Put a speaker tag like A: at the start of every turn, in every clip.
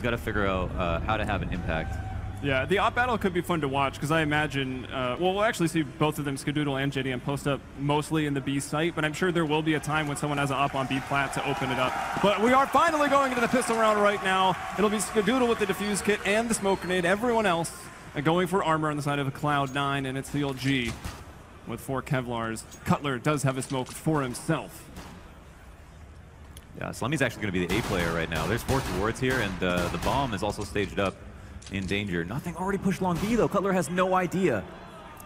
A: got to figure out how to have an impact.
B: Yeah, the op battle could be fun to watch because I imagine, well, we'll actually see both of them, Skadoodle and JDM, post up mostly in the B site, but I'm sure there will be a time when someone has an op on B plat to open it up. But we are finally going into the pistol round right now. It'll be Skadoodle with the defuse kit and the smoke grenade. Everyone else going for armor on the side of Cloud9, and it's CLG with 4 Kevlars. Cutler does have a smoke for himself.
A: Yeah, Slummy's actually going to be the A player right now. There's 4 wards here, and the bomb is also staged up in danger. Nothing already pushed long B, though. Cutler has no idea.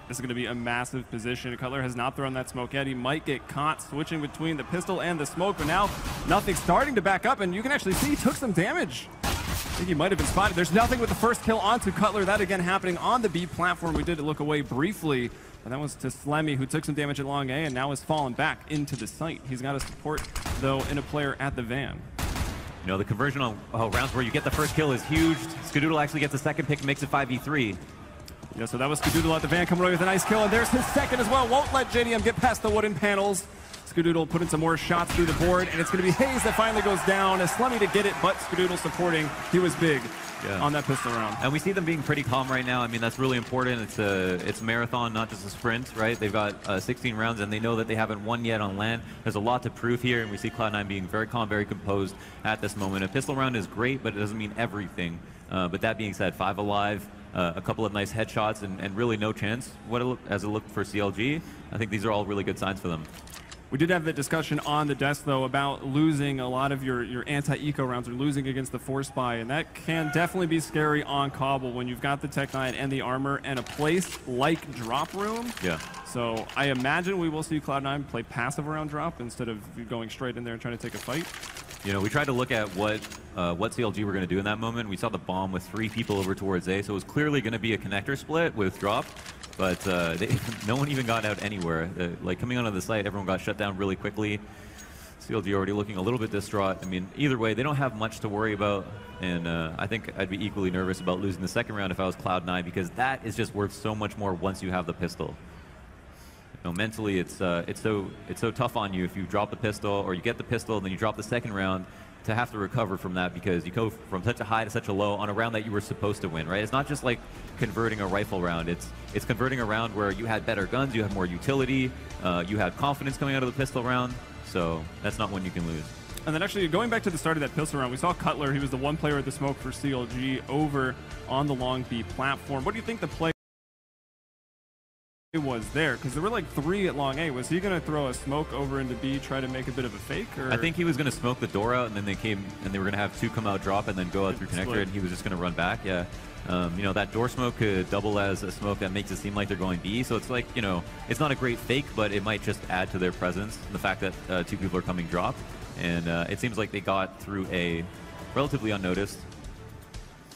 B: This is going to be a massive position. Cutler has not thrown that smoke yet. He might get caught switching between the pistol and the smoke, but now nothing starting to back up, and you can actually see he took some damage. I think he might have been spotted. There's nothing with the first kill onto Cutler. That again happening on the B platform. We did look away briefly, and that was to Slemmy, who took some damage at long A and now has fallen back into the site. He's got a support, though, in a player at the van.
A: You know, the conversion on rounds where you get the first kill is huge. Skadoodle actually gets the second pick and makes it 5v3.
B: Yeah, so that was Skadoodle at the van coming away with a nice kill, and there's his second as well. Won't let JDM get past the wooden panels. Skadoodle putting some more shots through the board, and it's going to be Hayes that finally goes down. Slemmy to get it, but Skadoodle supporting. He was big on that pistol round.
A: And we see them being pretty calm right now. I mean, that's really important. It's a marathon, not just a sprint, right? They've got 16 rounds, and they know that they haven't won yet on land. There's a lot to prove here, and we see Cloud9 being very calm, very composed at this moment. A pistol round is great, but it doesn't mean everything. But that being said, 5 alive, a couple of nice headshots, and really no chance. As it looked for CLG, I think these are all really good signs for them.
B: We did have the discussion on the desk, though, about losing a lot of your anti-eco rounds, or losing against the Force Spy, and that can definitely be scary on Cobble when you've got the Tech 9 and the armor and a place like Drop Room.
A: Yeah.
B: So I imagine we will see Cloud9 play passive around Drop instead of going straight in there and trying to take a fight.
A: You know, we tried to look at what CLG were going to do in that moment. We saw the bomb with 3 people over towards A, so it was clearly going to be a connector split with Drop. But no one even got out anywhere. Like, coming onto the site, everyone got shut down really quickly. CLG already looking a little bit distraught. I mean, either way, they don't have much to worry about. And I think I'd be equally nervous about losing the second round if I was Cloud9, because that is just worth so much more once you have the pistol. You know, mentally, it's so tough on you if you drop the pistol, or you get the pistol and then you drop the second round, to have to recover from that, because you go from such a high to such a low on a round that you were supposed to win, right? It's not just like converting a rifle round. It's converting a round where you had better guns, you had more utility, you had confidence coming out of the pistol round. So that's not one you can lose.
B: And then actually, going back to the start of that pistol round, we saw Cutler. He was the one player with the smoke for CLG over on the long B platform. What do you think the play was there? Because there were like 3 at long A. Was he going to throw a smoke over into B, try to make a bit of a fake? Or?
A: I think he was going to smoke the door out, and then they came, and they were going to have 2 come out drop and then go out through connector, and he was just going to run back. Yeah. You know, that door smoke could double as a smoke that makes it seem like they're going B. So it's like, you know, it's not a great fake, but it might just add to their presence, the fact that 2 people are coming drop. And it seems like they got through A relatively unnoticed.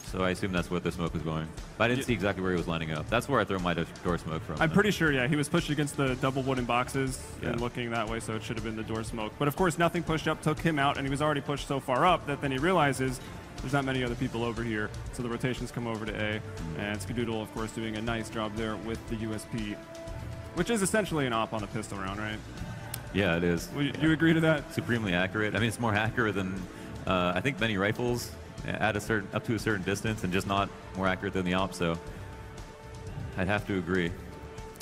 A: So I assume that's what the smoke was going. But I didn't see exactly where he was lining up. That's where I throw my door smoke from.
B: I'm pretty sure, yeah. He was pushed against the double wooden boxes and looking that way, so it should have been the door smoke. But of course, nothing pushed up, took him out, and he was already pushed so far up that then he realizes there's not many other people over here. So the rotations come over to A, and Skadoodle, of course, doing a nice job there with the USP, which is essentially an op on a pistol round, right?
A: Yeah, it is.
B: You agree to that?
A: Supremely accurate. I mean, it's more accurate than I think many rifles at up to a certain distance, and just not more accurate than the op. So I'd have to agree.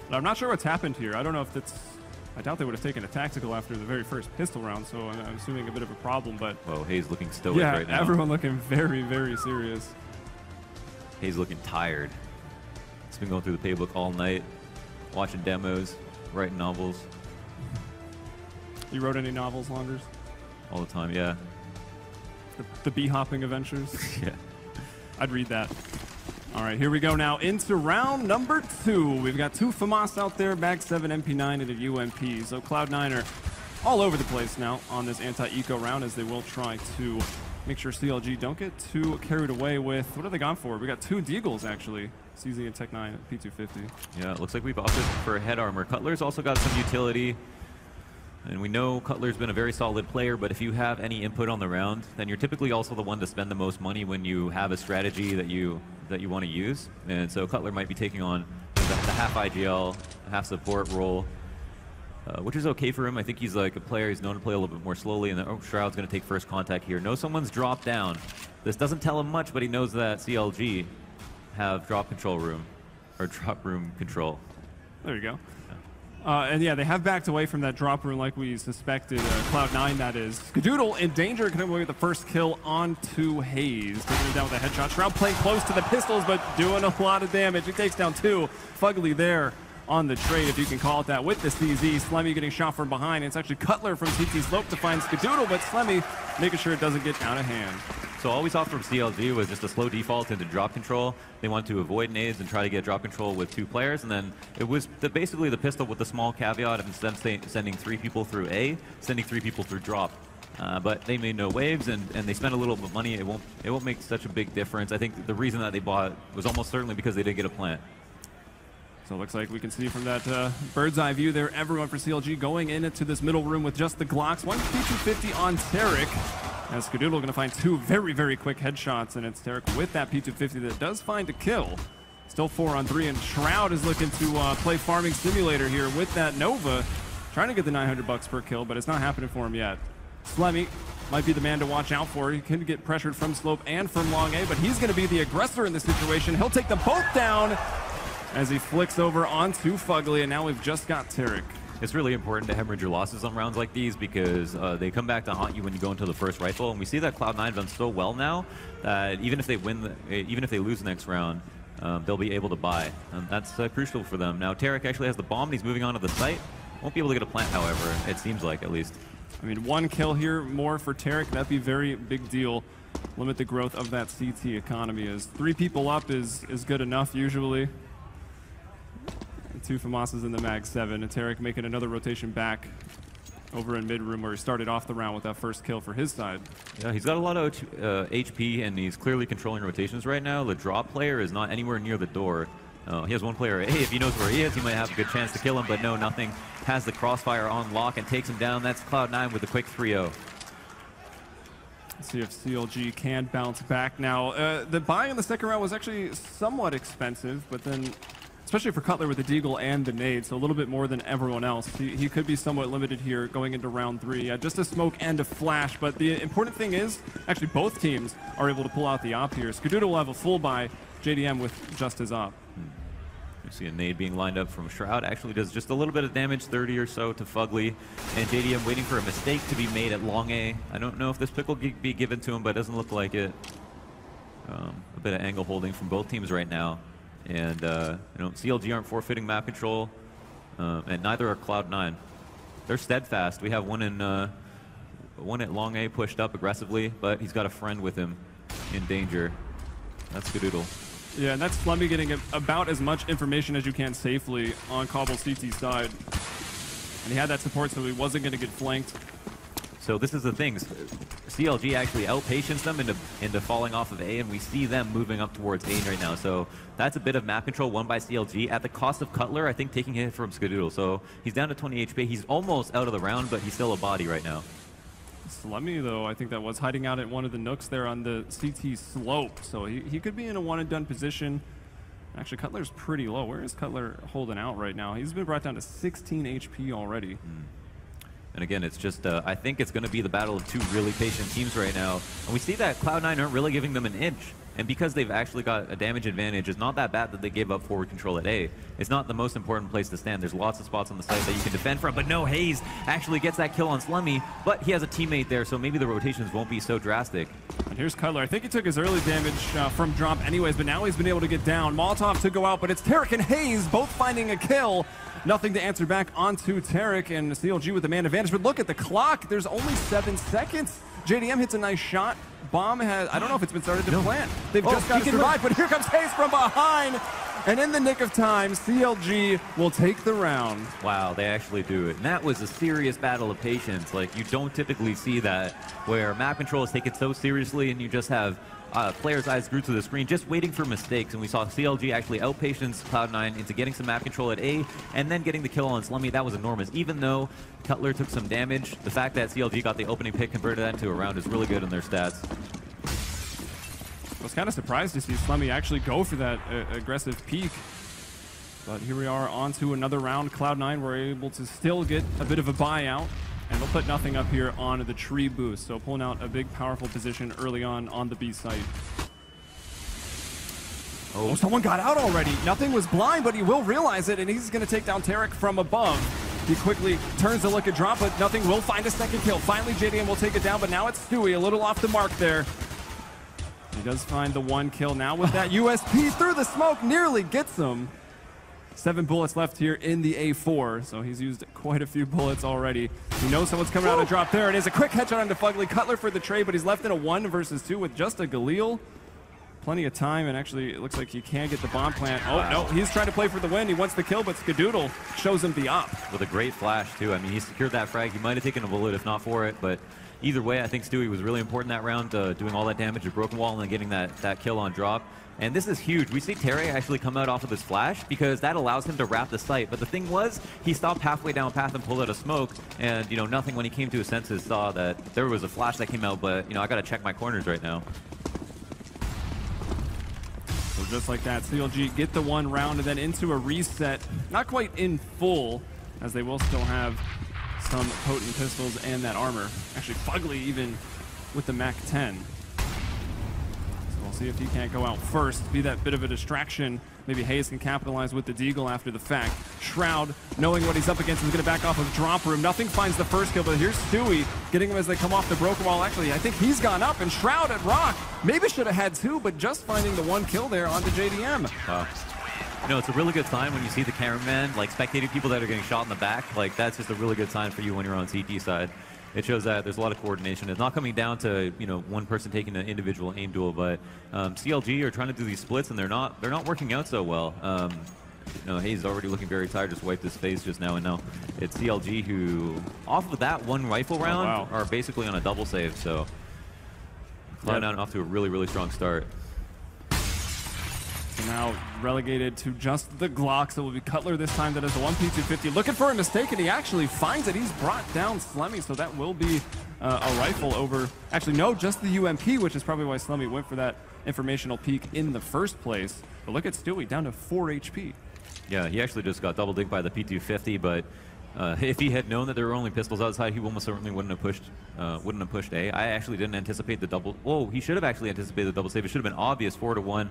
B: I'm not sure what's happened here. I don't know if that's. I doubt they would have taken a tactical after the very first pistol round, so I'm assuming a bit of a problem. But
A: whoa, Hayes looking stoic right now.
B: Yeah, everyone looking very, very serious.
A: Hayes looking tired. He's been going through the playbook all night, watching demos, writing novels.
B: You wrote any novels, Launders?
A: All the time, yeah.
B: The bee-hopping adventures?
A: Yeah.
B: I'd read that. All right, here we go now into round number 2. We've got 2 FAMAS out there, Mag 7 MP9 and a UMP. So Cloud9 are all over the place now on this anti-eco round, as they will try to make sure CLG don't get too carried away with, what have they gone for? We got 2 Deagles, actually, CZ and Tech 9 P250.
A: Yeah, it looks like we've opted for head armor. Cutler's also got some utility. And we know Cutler's been a very solid player, but if you have any input on the round, then you're typically also the one to spend the most money when you have a strategy that you want to use. And so Cutler might be taking on the half IGL, half support role. which is okay for him. I think he's like a player who's known to play a little bit more slowly, and Shroud's going to take first contact here. Knows someone's dropped down. This doesn't tell him much, but he knows that CLG have drop control room, or drop room control.
B: There you go. And yeah, they have backed away from that drop room like we suspected. Cloud9, that is. Skadoodle in danger, coming away with the first kill onto Hayes. Taking him down with a headshot. Shroud playing close to the pistols, but doing a lot of damage. He takes down 2. Fugly there on the trade, if you can call it that, with the CZ. Slemmy getting shot from behind. It's actually Cutler from CT Slope to find Skadoodle, but Slemmy making sure it doesn't get out of hand.
A: So all we saw from CLG was just a slow default into drop control. They wanted to avoid nades and try to get drop control with 2 players, and then it was basically the pistol with the small caveat of instead of sending 3 people through A, sending 3 people through drop. But they made no waves, and they spent a little bit of money. It won't make such a big difference. I think the reason that they bought was almost certainly because they didn't get a plant.
B: So it looks like we can see from that bird's eye view there, everyone for CLG going into this middle room with just the Glocks. 1 P250 on Tarek. As Skadoodle going to find 2 very, very quick headshots, and it's Tarek with that P250 that does find a kill. Still 4 on 3, and Shroud is looking to play Farming Simulator here with that Nova. Trying to get the $900 per kill, but it's not happening for him yet. Slemmy might be the man to watch out for. He can get pressured from Slope and from Long A, but he's going to be the aggressor in this situation. He'll take them both down as he flicks over onto Fugly, and now we've just got Tarek.
A: It's really important to hemorrhage your losses on rounds like these because they come back to haunt you when you go into the first rifle, and we see that Cloud9 done so well now that even if they lose the next round, they'll be able to buy. That's crucial for them. Now Tarek actually has the bomb, and he's moving on to the site. Won't be able to get a plant, however, it seems like, at least.
B: I mean, 1 kill here more for Tarek. That'd be a very big deal. Limit the growth of that CT economy, as 3 people up is good enough usually. 2 FAMASas in the mag 7, and Tarek making another rotation back over in mid room where he started off the round with that first kill for his side. Yeah,
A: he's got a lot of HP, and he's clearly controlling rotations right now. The drop player is not anywhere near the door. He has 1 player. Hey, if he knows where he is, he might have a good chance to kill him, but no, nothing. Has the crossfire on lock and takes him down. That's Cloud9 with a quick 3-0.
B: Let's see if CLG can bounce back now. The buy in the second round was actually somewhat expensive, but then especially for Cutler with the Deagle and the nade, so a little bit more than everyone else. He could be somewhat limited here going into round 3. Just a smoke and a flash, but the important thing is, actually both teams are able to pull out the op here. Skadoodle will have a full buy, JDM with just his op.
A: You see a nade being lined up from Shroud. Actually does just a little bit of damage, 30 or so to Fugly. And JDM waiting for a mistake to be made at Long A. I don't know if this pick will be given to him, but it doesn't look like it. A bit of angle holding from both teams right now. And CLG aren't forfeiting map control, and neither are Cloud9. They're steadfast. We have one at Long A pushed up aggressively, but he's got a friend with him in danger. That's Skadoodle.
B: Yeah, and that's Slemmy getting about as much information as you can safely on Cobble CT's side. And he had that support, so he wasn't going to get flanked.
A: So this is the thing. CLG actually outpatients them into falling off of A, and we see them moving up towards A right now. So that's a bit of map control won by CLG at the cost of Cutler, I think, taking a hit from Skadoodle. So he's down to 20 HP. He's almost out of the round, but he's still a body right now.
B: Slemmy, though, I think that was hiding out at one of the nooks there on the CT slope. So he could be in a one-and-done position. Actually, Cutler's pretty low. Where is Cutler holding out right now? He's been brought down to 16 HP already.
A: And again, it's just, I think it's going to be the battle of 2 really patient teams right now. And we see that Cloud9 aren't really giving them an inch. And because they've actually got a damage advantage, it's not that bad that they gave up forward control at A. It's not the most important place to stand. There's lots of spots on the site that you can defend from. But no, Hayes actually gets that kill on Slemmy, but he has a teammate there, so maybe the rotations won't be so drastic.
B: And here's Cutler. I think he took his early damage from drop anyways, but now he's been able to get down. Molotov to go out, but it's Tarek and Hayes both finding a kill. Nothing to answer back onto Tarek, and CLG with the man advantage. But look at the clock. There's only 7 seconds. JDM hits a nice shot. Bomb has, I don't know if it's been started to plant. They've just got to survive, but here comes Hayes from behind. And in the nick of time, CLG will take the round.
A: Wow, they actually do it. And that was a serious battle of patience. Like, you don't typically see that, where map control is taken so seriously and you just have players' eyes glued to the screen, just waiting for mistakes. And we saw CLG actually outpatience Cloud9 into getting some map control at A, and then getting the kill on Slemmy. That was enormous. Even though Cutler took some damage, the fact that CLG got the opening pick, converted that into a round, is really good in their stats.
B: I was kind of surprised to see Slemmy actually go for that aggressive peek. But here we are on to another round. Cloud9 were able to still get a bit of a buyout, and they'll put nothing up here on the tree boost. So pulling out a big, powerful position early on the B site. Oh, someone got out already. Nothing was blind, but he will realize it, and he's going to take down Tarek from above. He quickly turns to look at drop, but nothing will find a second kill. Finally, JDM will take it down, but now it's Stewie, a little off the mark there. He does find the one kill now with that USP through the smoke, nearly gets him. 7 bullets left here in the A4, so he's used quite a few bullets already. He knows someone's coming out and drop. There it is, a quick headshot onto Fugly. Cutler for the trade, but he's left in a 1 versus 2 with just a Galil. Plenty of time, and actually it looks like he can get the bomb plant. Oh, no, he's trying to play for the win. He wants the kill, but Skadoodle shows him the op.
A: With a great flash, too. I mean, he secured that frag. He might have taken a bullet if not for it, but either way, I think Stewie was really important that round, doing all that damage to Broken Wall and then getting that kill on drop. And this is huge. We see Terry actually come out off of his flash because that allows him to wrap the site. But the thing was, he stopped halfway down path and pulled out a smoke. And, you know, nothing when he came to his senses saw that there was a flash that came out. But, you know, I got to check my corners right now.
B: So just like that, CLG get the 1 round and then into a reset. Not quite in full, as they will still have some potent pistols and that armor. Actually, Fugly even with the MAC-10. We'll see if he can't go out first, be that bit of a distraction. Maybe Hayes can capitalize with the Deagle after the fact. Shroud, knowing what he's up against, is going to back off of drop room. Nothing finds the first kill, but here's Stewie getting him as they come off the broken wall. Actually, I think he's gone up, and Shroud at Rock maybe should have had 2, but just finding the 1 kill there onto JDM.
A: Wow. You know, it's a really good sign when you see the cameraman, like, spectating people that are getting shot in the back. Like, that's just a really good sign for you when you're on CT side. It shows that there's a lot of coordination. It's not coming down to, you know, one person taking an individual aim duel, but CLG are trying to do these splits and they're not working out so well. You know, Hayes is already looking very tired, just wiped his face just now, and now it's CLG who, off of that 1 rifle round, are basically on a double save. So Cloud9 off to a really, really strong start.
B: So now relegated to just the Glock, so it will be Cutler this time that has the 1P250. Looking for a mistake, and he actually finds it. He's brought down Slemmy, so that will be a rifle over... Actually, no, just the UMP, which is probably why Slemmy went for that informational peek in the first place. But look at Stewie, down to 4 HP.
A: Yeah, he actually just got double dinked by the P250, but if he had known that there were only pistols outside, he almost certainly wouldn't have pushed A. I actually didn't anticipate the double. Whoa, he should have actually anticipated the double save. It should have been obvious 4-1,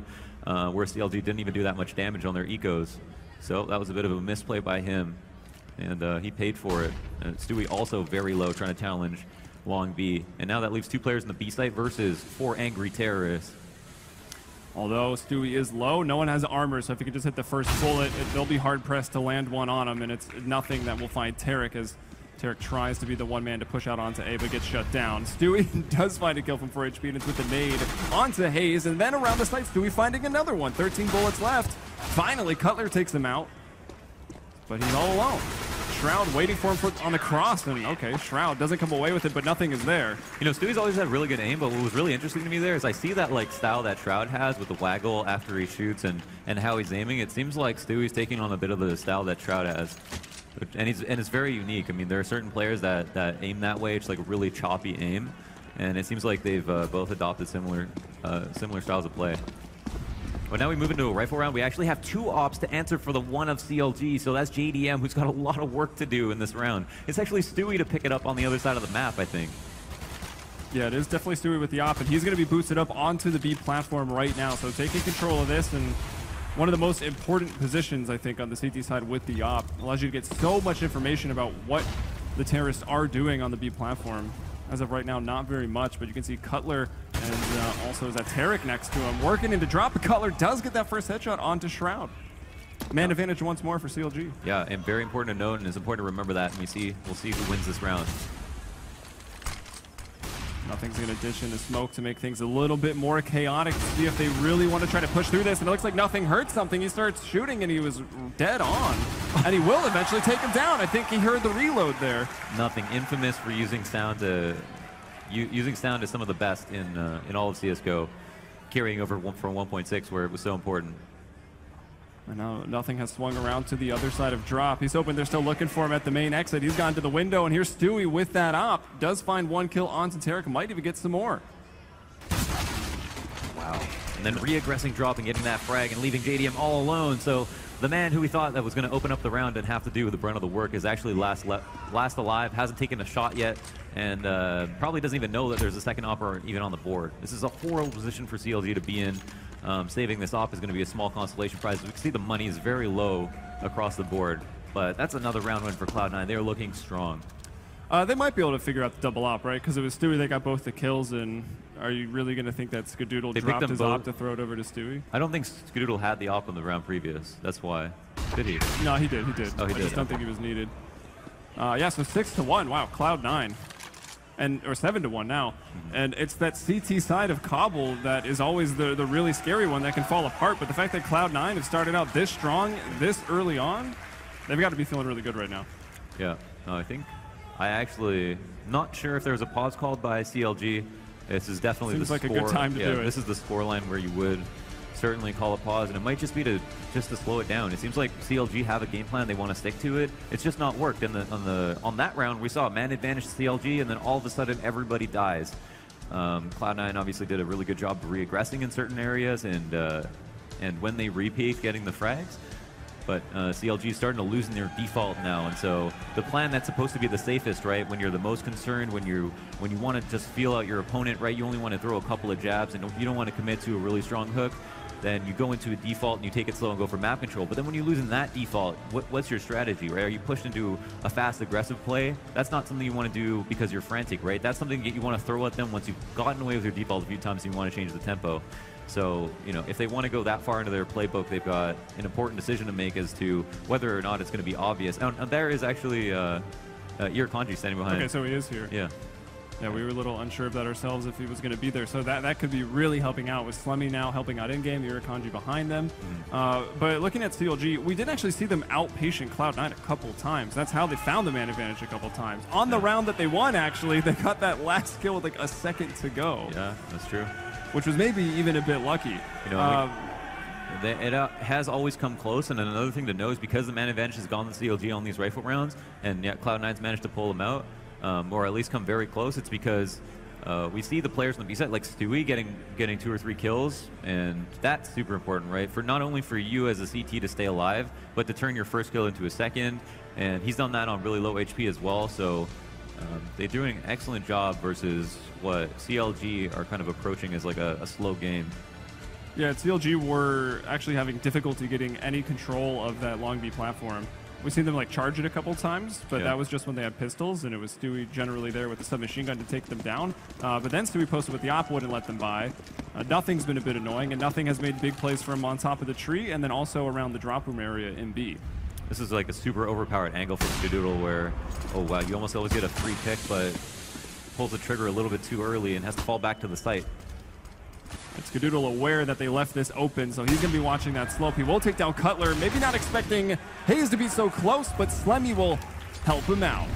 A: where CLG didn't even do that much damage on their ecos. So that was a bit of a misplay by him, and he paid for it. And Stewie also very low, trying to challenge Long B. And now that leaves 2 players in the B site versus 4 angry terrorists.
B: Although Stewie is low, no one has armor, so if he can just hit the first bullet, they'll be hard-pressed to land one on him, and it's nothing that will find Tarek, as Tarek tries to be the one man to push out onto A, but gets shut down. Stewie does find a kill from 4 HP, and it's with the nade onto Hayes, and then around the site, Stewie finding another one. 13 bullets left. Finally, Cutler takes him out, but he's all alone. Shroud waiting for him on the cross, and okay, Shroud doesn't come away with it, but nothing is there.
A: You know, Stewie's always had really good aim, but what was really interesting to me there is I see that, like, style that Shroud has with the waggle after he shoots and how he's aiming. It seems like Stewie's taking on a bit of the style that Shroud has. And it's very unique. I mean, there are certain players that aim that way. It's like a really choppy aim, and it seems like they've both adopted similar styles of play. But now we move into a rifle round. We actually have 2 ops to answer for the 1 of CLG, so that's JDM, who's got a lot of work to do in this round. It's actually Stewie to pick it up on the other side of the map, I think.
B: Yeah, it is definitely Stewie with the op, and he's going to be boosted up onto the B platform right now, so taking control of this, and one of the most important positions, I think, on the CT side with the op. Allows you to get so much information about what the terrorists are doing on the B platform. As of right now, not very much, but you can see Cutler and also is that Tarek next to him, working into drop. Cutler does get that first headshot onto Shroud. Man advantage once more for CLG.
A: Yeah, and very important to note, and it's important to remember that, and we'll see who wins this round.
B: Nothing's going to dish into smoke to make things a little bit more chaotic, to see if they really want to try to push through this. And it looks like nothing hurt something. He starts shooting, and he was dead on. And he will eventually take him down. I think he heard the reload there.
A: Nothing. Infamous for using sound to some of the best in all of CSGO, carrying over from 1.6 where it was so important.
B: And now nothing has swung around to the other side of drop. He's hoping they're still looking for him at the main exit. He's gone to the window, and here's Stewie with that op. Does find 1 kill onto Tarek. Might even get some more.
A: Wow. And then re-aggressing drop and getting that frag and leaving JDM all alone. So the man who we thought that was going to open up the round and have to do the brunt of the work is actually last alive, hasn't taken a shot yet, and probably doesn't even know that there's a second op even on the board. This is a horrible position for CLG to be in. Saving this op is going to be a small consolation prize. We can see the money is very low across the board, but that's another round win for Cloud9. They're looking strong.
B: They might be able to figure out the double op, right? Because it was Stewie that got both the kills, and are you really going to think that Skadoodle dropped his op to throw it over to Stewie?
A: I don't think Skadoodle had the op in the round previous. That's why. Did he?
B: No, he did.
A: Oh, he did.
B: I just don't think he was needed. Yeah, so 6-1. Wow, Cloud9. Or 7-1 now. And it's that CT side of Cobble that is always the really scary one that can fall apart. But the fact that Cloud9 have started out this strong, this early on, they've got to be feeling really good right now.
A: Yeah, no, I actually not sure if there was a pause called by CLG. This is definitely
B: Seems
A: the
B: like
A: score.
B: a good time to do it.
A: This is the score line where you would certainly call a pause, and it might just be to slow it down. It seems like CLG have a game plan, they want to stick to it. It's just not worked. And on that round, we saw a man advantage to CLG, and then all of a sudden everybody dies. Cloud9 obviously did a really good job of re-aggressing in certain areas, and when they repeat, getting the frags. But CLG is starting to loosen their default now, and so the plan that's supposed to be the safest, right? When you're the most concerned, when you want to just feel out your opponent, right? You only want to throw a couple of jabs, and you don't want to commit to a really strong hook. Then you go into a default and you take it slow and go for map control. But then when you lose in that default, what's your strategy, right? Are you pushed into a fast, aggressive play? That's not something you want to do because you're frantic, right? That's something that you want to throw at them once you've gotten away with your default a few times and you want to change the tempo. So, you know, if they want to go that far into their playbook, they've got an important decision to make as to whether or not it's going to be obvious. And there is actually Irakanji standing behind.
B: Okay, so he is here.
A: Yeah.
B: Yeah, we were a little unsure of that ourselves if he was going to be there. So that could be really helping out with Slemmy now helping out in-game, Irakanji behind them. But looking at CLG, we did actually see them outpatient Cloud9 a couple times. That's how they found the man advantage a couple times. On the round that they won, actually, they got that last kill with like a second to go.
A: Yeah, that's true.
B: Which was maybe even a bit lucky.
A: You know, it has always come close, and another thing to know is because the man advantage has gone to CLG on these rifle rounds, and yet Cloud9's managed to pull them out, or at least come very close, it's because we see the players on the B side, like Stewie, getting 2 or 3 kills, and that's super important, right? For not only for you as a CT to stay alive, but to turn your first kill into a second, and he's done that on really low HP as well, so they're doing an excellent job versus what CLG are kind of approaching as like a slow game.
B: Yeah, CLG were actually having difficulty getting any control of that long B platform. We've seen them like charge it a couple times, but that was just when they had pistols, and it was Stewie generally there with the submachine gun to take them down. But then Stewie posted with the op, wouldn't let them by. Nothing's been a bit annoying, and Nothing has made big plays for him on top of the tree, and then also around the drop room area in B.
A: This is like a super overpowered angle from Skadoodle where, oh wow, you almost always get a free pick, but pulls the trigger a little bit too early and has to fall back to the site.
B: It's Skadoodle aware that they left this open, so he's going to be watching that slope. He will take down Cutler, maybe not expecting Hayes to be so close, but Slemmy will help him out.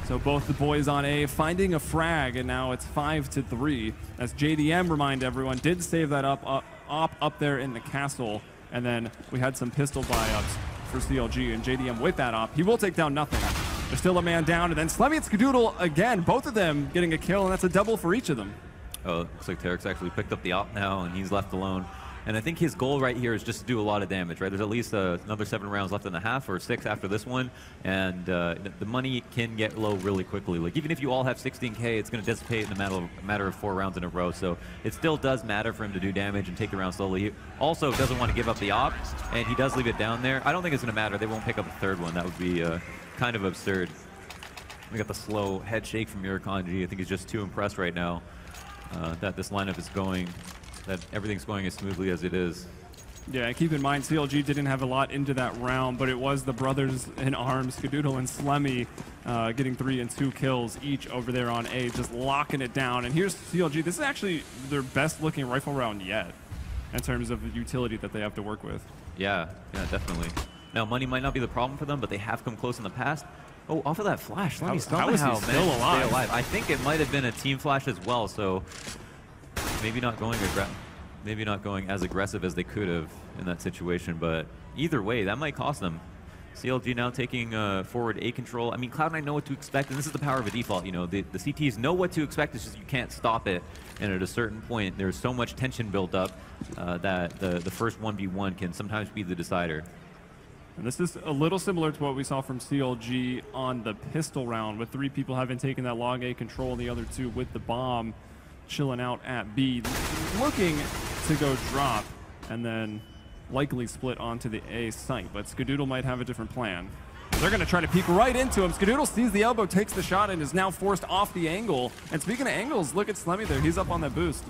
B: So both the boys on A finding a frag, and now it's 5-3. As JDM, remind everyone, did save that up there in the castle, and then we had some pistol buy-ups for CLG, and JDM with that op. He will take down Nothing. There's still a man down, and then Slemmy and Skadoodle again, both of them getting a kill, and that's a double for each of them.
A: Oh, looks like Tarek's actually picked up the op now, and he's left alone. And I think his goal right here is just to do a lot of damage, right? There's at least another 7 rounds left in the half, or 6 after this one, and the money can get low really quickly. Like, even if you all have 16K, it's going to dissipate in a matter of 4 rounds in a row, so it still does matter for him to do damage and take the round slowly. He also doesn't want to give up the op, and he does leave it down there. I don't think it's going to matter. They won't pick up a 3rd one. That would be kind of absurd. We got the slow head shake from Irakanji. I think he's just too impressed right now that this lineup is going, that everything's going as smoothly as it is.
B: Yeah, and keep in mind, CLG didn't have a lot into that round, but it was the brothers in arms, Skadoodle and Slemmy, getting 3 and 2 kills each over there on A, just locking it down. And here's CLG. This is actually their best-looking rifle round yet in terms of the utility that they have to work with.
A: Yeah, definitely. Now, money might not be the problem for them, but they have come close in the past. Oh, off of that flash,
B: how is he still alive?
A: I think it might have been a team flash as well, so maybe not going as aggressive as they could have in that situation, but either way, that might cost them. CLG now taking forward A control. I mean, Cloud9 know what to expect, and this is the power of a default. You know, the CTs know what to expect, it's just you can't stop it, and at a certain point, there's so much tension built up that the first 1v1 can sometimes be the decider.
B: And this is a little similar to what we saw from CLG on the pistol round, with 3 people having taken that long A control and the other 2 with the bomb chilling out at B, looking to go drop and then likely split onto the A site. But Skadoodle might have a different plan. They're going to try to peek right into him. Skadoodle sees the elbow, takes the shot, and is now forced off the angle. And speaking of angles, look at Slemmy there. He's up on that boost.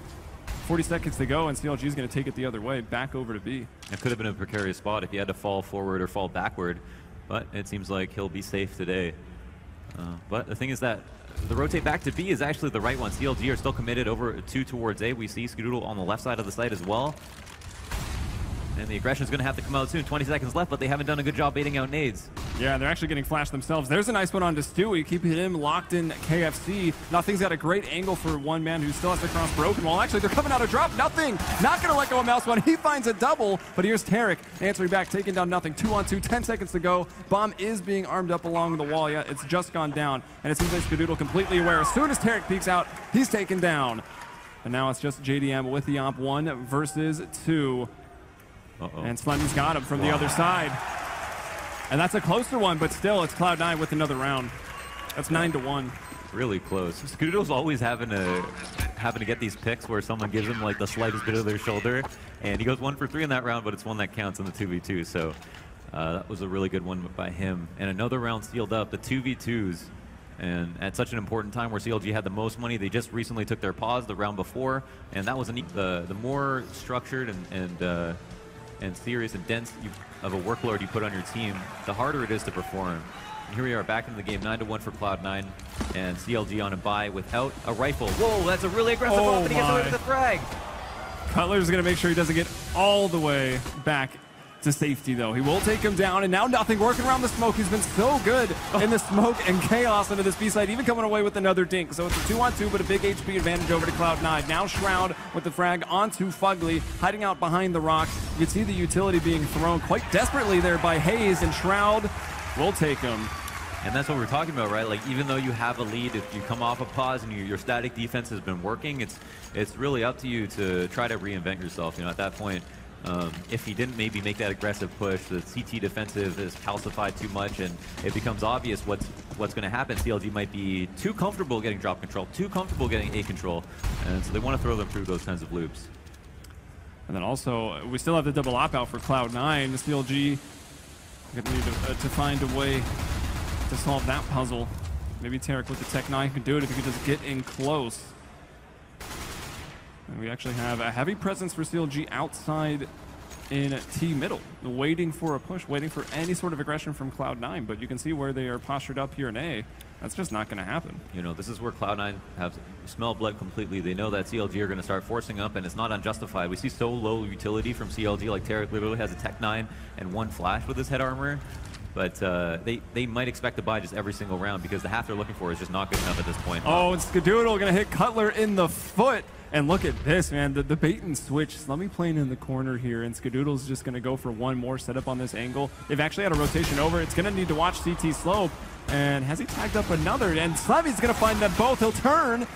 B: 40 seconds to go, and CLG is going to take it the other way, back over to B.
A: It could have been a precarious spot if he had to fall forward or fall backward, but it seems like he'll be safe today. But the thing is that the rotate back to B is actually the right one. CLG are still committed over 2 towards A. We see Skadoodle on the left side of the site as well. And the aggression is going to have to come out soon. 20 seconds left, but they haven't done a good job baiting out nades.
B: Yeah, they're actually getting flashed themselves. There's a nice one on to Stewie, keeping him locked in KFC. Nothing's got a great angle for one man who still has to cross broken wall. Actually, they're coming out of drop. Nothing. Not going to let go of Mouse One. He finds a double, but here's Tarek answering back, taking down Nothing. 2 on 2, 10 seconds to go. Bomb is being armed up along the wall. Yeah, it's just gone down. And it seems like Skadoodle completely aware. As soon as Tarek peeks out, he's taken down. And now it's just JDM with the Omp 1 versus 2. And Slemmy's got him from the other side. And that's a closer one, but still, it's Cloud9 with another round. That's 9-1.
A: Really close. Skadoodle's always having to get these picks where someone gives him like the slightest bit of their shoulder, and he goes 1 for 3 in that round, but it's one that counts in the 2v2. So that was a really good one by him. And another round sealed up, the 2v2s. And at such an important time where CLG had the most money, they just recently took their pause the round before, and that was the more structured and serious and dense of a workload you put on your team, the harder it is to perform. And here we are back in the game, 9-1 for Cloud9, and CLG on a bye without a rifle. Whoa, that's a really aggressive off, and he gets away with the frag.
B: Cutler's going to make sure he doesn't get all the way back to safety, though. He will take him down, and now Nothing working around the smoke. He's been so good in the smoke and chaos into this B side, even coming away with another dink. So it's a 2-on-2, but a big HP advantage over to Cloud9. Now Shroud with the frag onto Fugly, hiding out behind the rock. You can see the utility being thrown quite desperately there by Hayes, and Shroud will take him.
A: And that's what we're talking about, right? Like, even though you have a lead, if you come off a pause and your static defense has been working, it's really up to you to try to reinvent yourself. You know, at that point, if he didn't maybe make that aggressive push, the CT defensive is calcified too much, and it becomes obvious what's going to happen. CLG might be too comfortable getting drop control, too comfortable getting A control, and so they want to throw them through those kinds of loops.
B: And then also, we still have the double op out for Cloud9. CLG going to need to find a way to solve that puzzle. Maybe Tarek with the Tech 9 can do it if he can just get in close. And we actually have a heavy presence for CLG outside in T middle, waiting for a push, waiting for any sort of aggression from Cloud9. But you can see where they are postured up here in A. That's just not going to happen.
A: You know, this is where Cloud9 have smelled blood completely. They know that CLG are going to start forcing up, and it's not unjustified. We see so low utility from CLG, like Tarek literally has a Tech 9 and 1 flash with his head armor. But they might expect to buy just every single round because the half they're looking for is just not good enough at this point.
B: Oh, and Skadoodle going to hit Cutler in the foot. And look at this, man, the bait and switch. Slemmy playing in the corner here, and Skadoodle's just going to go for one more setup on this angle. They've actually had a rotation over. It's going to need to watch CT slope. And has he tagged up another? And Slemmy's going to find them both. He'll turn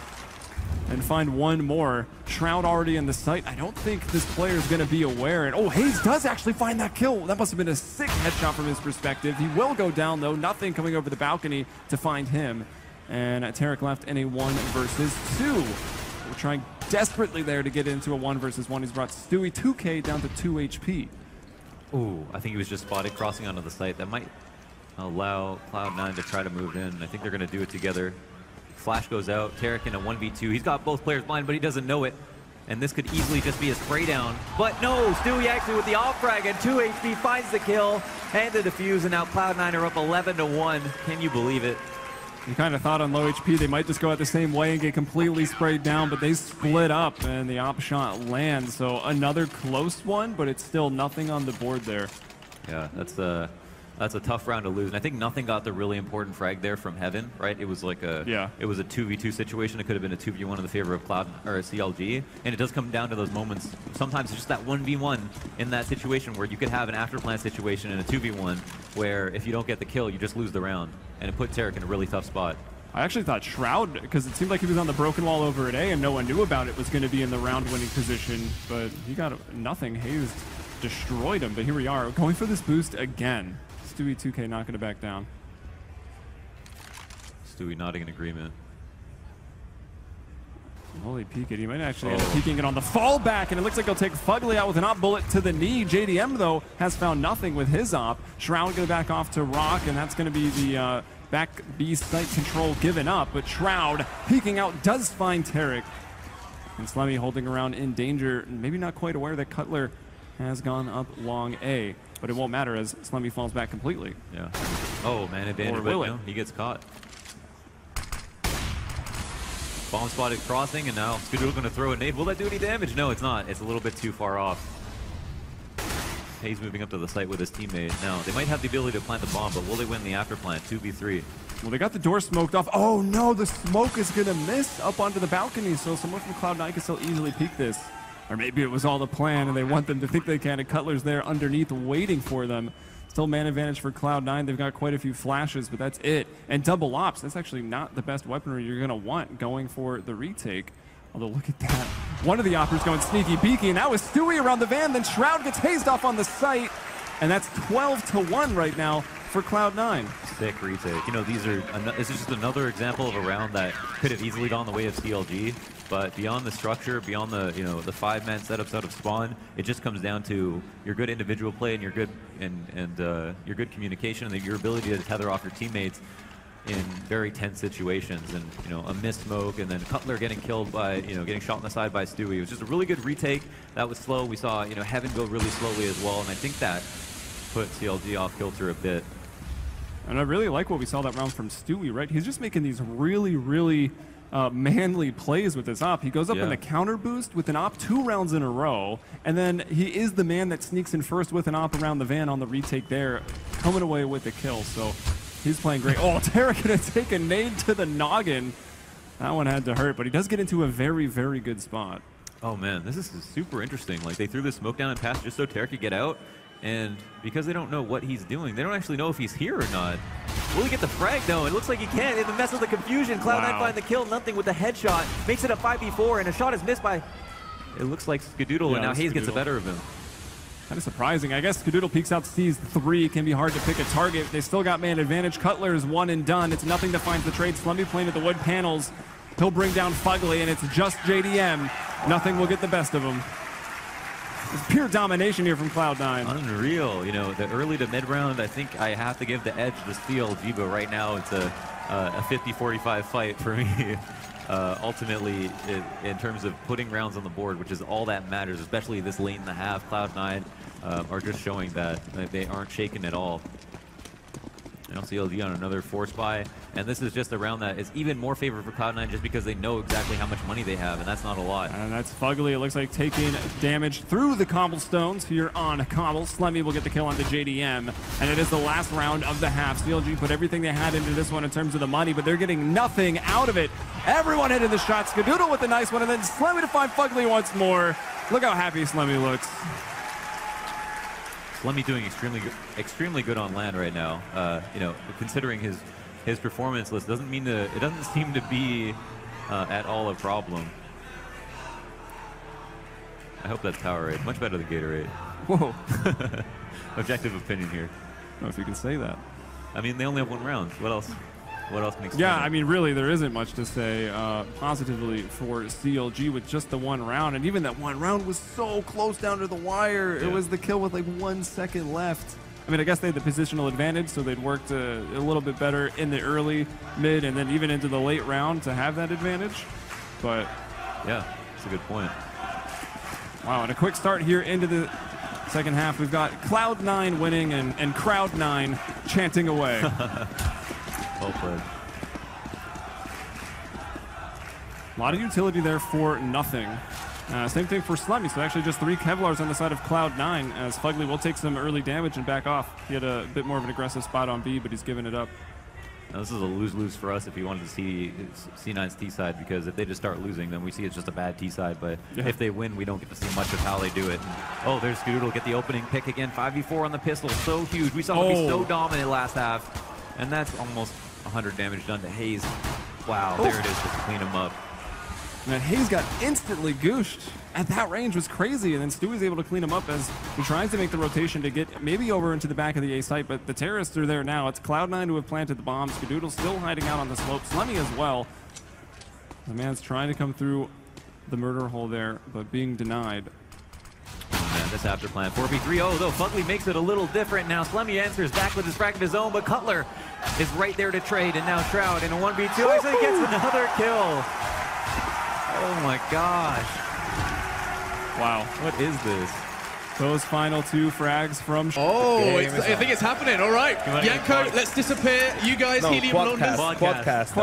B: and find one more. Shroud already in the sight. I don't think this player is going to be aware. And oh, Hayes does actually find that kill. That must have been a sick headshot from his perspective. He will go down, though. Nothing coming over the balcony to find him. And Tarek left in a 1 versus 2. We're trying desperately there to get into a 1 versus 1. He's brought Stewie 2K down to 2 HP.
A: Ooh, I think he was just spotted crossing onto the site. That might allow Cloud9 to try to move in. I think they're going to do it together. Flash goes out. Tarek in a 1v2. He's got both players blind, but he doesn't know it. And this could easily just be a spray down. But no, Stewie actually with the off frag and 2 HP finds the kill and the defuse, and now Cloud9 are up 11-1. Can you believe it?
B: You kind of thought on low HP they might just go out the same way and get completely sprayed down, but they split up and the op shot lands. So another close one, but it's still nothing on the board there.
A: Yeah, that's a tough round to lose. And I think Nothing got the really important frag there from Heaven, right? It was like it was a 2v2 situation. It could have been a 2v1 in the favor of Cloud or CLG. And it does come down to those moments. Sometimes it's just that 1v1 in that situation where you could have an afterplan situation in a 2v1 where if you don't get the kill, you just lose the round. And it put Tarek in a really tough spot.
B: I actually thought Shroud, because it seemed like he was on the broken wall over at A and no one knew about it, was going to be in the round-winning position. But he got Nothing. Hayes destroyed him, but here we are, going for this boost again. Stewie 2K not going to back down.
A: Stewie nodding in agreement.
B: Holy peek it. He might actually end up peeking it on the fallback, and it looks like he'll take Fugly out with an op bullet to the knee. JDM, though, has found nothing with his op. Shroud going to back off to Rock, and that's going to be the back B site control given up. But Shroud peeking out does find Tarek. And Slemmy holding around in danger, maybe not quite aware that Cutler has gone up long A. But it won't matter as Slemmy falls back completely.
A: Yeah. Oh, man, advantage, but no, he gets caught. Bomb spotted crossing, and now Skadoodle going to throw a nade. Will that do any damage? No, it's not. It's a little bit too far off. Hayes moving up to the site with his teammate. Now, they might have the ability to plant the bomb, but will they win the after plant? 2v3.
B: Well, they got the door smoked off. Oh, no, the smoke is going to miss up onto the balcony, so someone from Cloud9 can still easily peek this. Or maybe it was all the plan, and they want them to think they can, and Cutler's there underneath waiting for them. Still man advantage for Cloud9. They've got quite a few flashes, but that's it. And double ops, that's actually not the best weaponry you're going to want going for the retake. Although, look at that. One of the operators going sneaky peeky, and that was Stewie around the van. Then Shroud gets hazed off on the site, and that's 12-1 right now for Cloud9.
A: Sick retake. You know, this is just another example of a round that could have easily gone the way of CLG. But beyond the structure, beyond the the 5-man setups out of spawn, it just comes down to your good individual play and your good your good communication and your ability to tether off your teammates in very tense situations. And a missed smoke, and then Cutler getting killed by getting shot in the side by Stewie. It was just a really good retake. That was slow. We saw Heaven go really slowly as well, and I think that put CLG off kilter a bit.
B: And I really like what we saw that round from Stewie. Right, he's just making these really manly plays with his op. He goes up in the counter boost with an op 2 rounds in a row, and then he is the man that sneaks in first with an op around the van on the retake there, coming away with the kill. So he's playing great. Oh, Tarek gonna take a nade to the noggin. That one had to hurt, but he does get into a very good spot.
A: Oh man, this is super interesting. Like, they threw the smoke down and passed just so Tarek could get out, and because they don't know what he's doing, they don't actually know if he's here or not. Will he get the frag though? It looks like he can't. In the mess of the confusion, Cloud9 find the kill, nothing with the headshot. Makes it a 5v4, and a shot is missed by, it looks like Skadoodle, and now Hayes gets the better of him.
B: Kind of surprising. I guess Skadoodle peeks out, sees 3. It can be hard to pick a target. They still got man advantage. Cutler is one and done. It's nothing to find the trade. Slumby playing at the wood panels. He'll bring down Fugly, and it's just JDM. Nothing will get the best of him. It's pure domination here from Cloud9.
A: Unreal. The early to mid round, I think I have to give the edge to CLG, but right now it's a 50-45 fight for me. Ultimately, in terms of putting rounds on the board, which is all that matters, especially this late in the half, Cloud9 are just showing that they aren't shaken at all. CLG on another force buy, and this is just a round that is even more favored for Cloud9 just because they know exactly how much money they have, and that's not a lot.
B: And that's Fugly. It looks like taking damage through the Cobblestones here on Cobble. Slemmy will get the kill onto JDM, and it is the last round of the half. CLG put everything they had into this one in terms of the money, but they're getting nothing out of it. Everyone hitting the shot. Skadoodle with a nice one, and then Slemmy to find Fugly once more. Look how happy Slemmy looks.
A: Slemmy doing extremely good on land right now. Considering his performance list, it doesn't seem to be at all a problem. I hope that's Powerade. Much better than Gatorade.
B: Whoa.
A: Objective opinion here.
B: I don't know if you can say that.
A: I mean, they only have 1 round. What else? What else makes?
B: Yeah, I mean, really, there isn't much to say positively for CLG with just the 1 round, and even that 1 round was so close down to the wire. Yeah. It was the kill with like 1 second left. I mean, I guess they had the positional advantage, so they'd worked a little bit better in the early, mid, and then even into the late round to have that advantage. But
A: yeah, that's a good point.
B: Wow, and a quick start here into the second half. We've got Cloud9 winning and Crowd9 chanting away.
A: Well played.
B: A lot of utility there for nothing. Same thing for Slemmy, so actually just 3 Kevlars on the side of Cloud9, as Fugly will take some early damage and back off. He had a bit more of an aggressive spot on B, but he's given it up.
A: Now this is a lose-lose for us if you wanted to see C9's T-side, because if they just start losing, then we see it's just a bad T-side, but if they win, we don't get to see much of how they do it. And, there's Skadoodle get the opening pick again, 5v4 on the pistol, so huge. We saw him be so dominant last half, and that's almost 100 damage done to Hayes. Wow, there it is, just to clean him up.
B: And then Hayes got instantly gooshed. At that range was crazy, and then Stewie's able to clean him up as he tries to make the rotation to get maybe over into the back of the A site, but the terrorists are there now. It's Cloud9 who have planted the bomb. Skadoodle still hiding out on the slope. Slemmy as well. The man's trying to come through the murder hole there, but being denied.
A: Man, this after plan 4v3. Oh, though Fugly makes it a little different now. Slemmy answers back with his frag of his own, but Cutler is right there to trade, and now Shroud in a 1v2 actually gets another kill. Oh my gosh. Wow, what is this?
B: Those final 2 frags from...
C: Oh, I think it's happening. All right. Yanko, let's disappear. You guys, Helium London.
B: Podcast.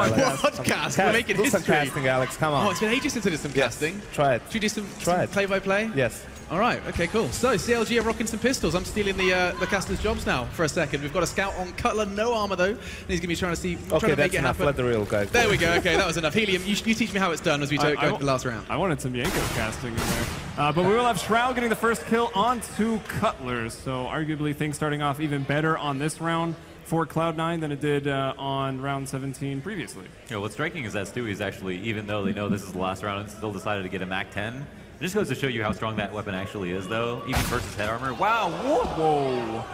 C: We're making history.
D: Do some casting, Alex. Come on.
C: Oh, it's been ages since I did some casting.
D: Try it.
C: Should we do some play-by-play?
D: Yes.
C: All right. Okay, cool. So, CLG are rocking some pistols. I'm stealing the caster's jobs now for a second. We've got a scout on Cutler, no armor, though. And he's going to be trying to see...
D: Okay, that's enough. Let the real guys.
C: There we go. Okay, that was enough. Helium, you teach me how it's done as we go to the last round.
B: I wanted some Yanko casting in there. But we will have Shroud getting the first kill onto Cutlers. So arguably things starting off even better on this round for Cloud9 than it did on round 17 previously.
A: Yeah, what's striking is that Stewie's actually, even though they know this is the last round, still decided to get a MAC-10. It just goes to show you how strong that weapon actually is, though, even versus head armor. Wow, whoa!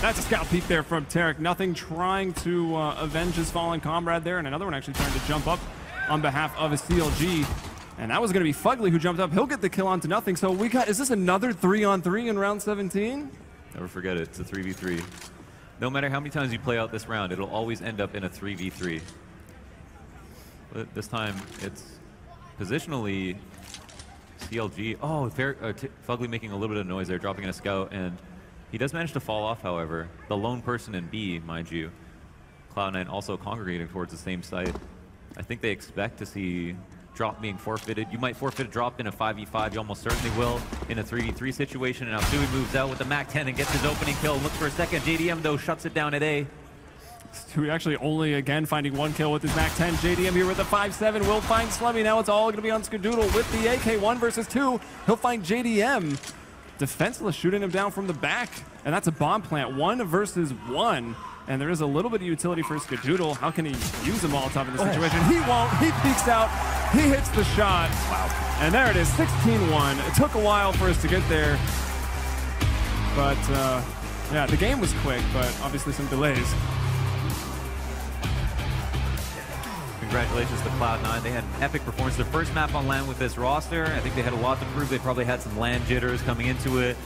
B: That's a scout peek there from Tarek. Nothing trying to avenge his fallen comrade there, and another one actually trying to jump up on behalf of a CLG. And that was going to be Fugly who jumped up. He'll get the kill onto Nothing. So we got, is this another 3-on-3 in round 17?
A: Never forget it, it's a 3v3. No matter how many times you play out this round, it'll always end up in a 3v3. But this time, it's positionally CLG. Oh, Fugly making a little bit of noise there, dropping in a scout, and he does manage to fall off, however. The lone person in B, mind you. Cloud9 also congregating towards the same site. I think they expect to see drop being forfeited. You might forfeit a drop in a 5v5. You almost certainly will in a 3v3 situation. And now Stewie moves out with the MAC-10 and gets his opening kill. Looks for a second. JDM, though, shuts it down at A.
B: Stewie actually only, again, finding 1 kill with his MAC-10. JDM here with a 5-7. Will find Slemmy. Now it's all going to be on Skadoodle with the AK. 1 versus 2. He'll find JDM. Defenseless, shooting him down from the back. And that's a bomb plant. 1 versus 1. And there is a little bit of utility for Skadoodle. How can he use a Molotov in this situation? He won't. He peeks out. He hits the shot. Wow. And there it is, 16-1. It took a while for us to get there. But, yeah, the game was quick, but obviously some delays.
A: Congratulations to Cloud9. They had an epic performance. Their first map on LAN with this roster. I think they had a lot to prove. They probably had some LAN jitters coming into it.